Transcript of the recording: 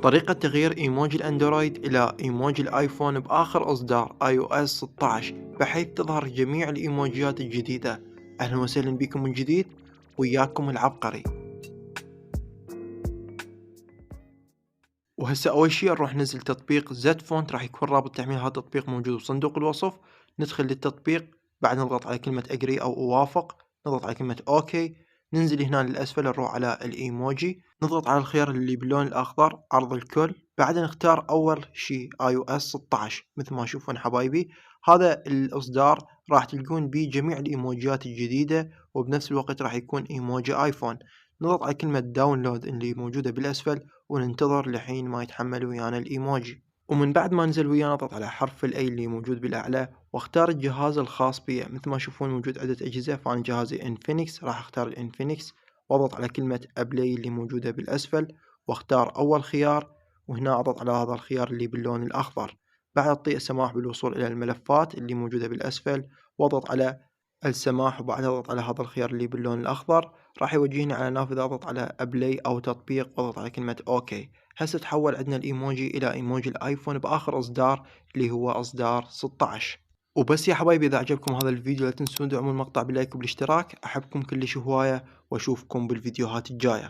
طريقة تغيير ايموجي الاندرويد الى ايموجي الايفون باخر اصدار iOS 16 بحيث تظهر جميع الايموجيات الجديدة. اهلا وسهلا بكم من جديد، وياكم العبقري. وهسه اول شي نروح ننزل تطبيق زد فونت، راح يكون رابط تحميل هذا التطبيق موجود بصندوق الوصف. ندخل للتطبيق، بعد نضغط على كلمة اجري او اوافق، نضغط على كلمة اوكي، ننزل هنا للاسفل نروح على الايموجي، نضغط على الخيار اللي باللون الاخضر عرض الكل، بعد نختار اول شي iOS 16 مثل ما تشوفون حبايبي. هذا الاصدار راح تلقون بيه جميع الايموجيات الجديدة، وبنفس الوقت راح يكون ايموجي ايفون. نضغط على كلمة داونلود اللي موجودة بالاسفل، وننتظر لحين ما يتحمل ويانا الايموجي. ومن بعد ما نزل ويانا اضغط على حرف الاي اللي موجود بالاعلى، واختار الجهاز الخاص بي. مثل ما تشوفون موجود عدة اجهزة، فانا جهازي انفينكس، راح اختار الانفينكس، واضغط على كلمة ابلاي اللي موجودة بالاسفل، واختار اول خيار، وهنا اضغط على هذا الخيار اللي باللون الاخضر. بعد اعطي السماح بالوصول الى الملفات اللي موجودة بالاسفل، واضغط على السماح، وبعدها اضغط على هذا الخيار اللي باللون الاخضر، راح يوجهني على نافذة اضغط على ابلاي او تطبيق، واضغط على كلمة اوكي. هسه تحول عندنا الايموجي الى ايموجي الايفون باخر اصدار اللي هو اصدار 16. وبس يا حبايبي، اذا عجبكم هذا الفيديو لا تنسون دعموا المقطع باللايك وبالاشتراك. احبكم كلش هواية، واشوفكم بالفيديوهات الجاية.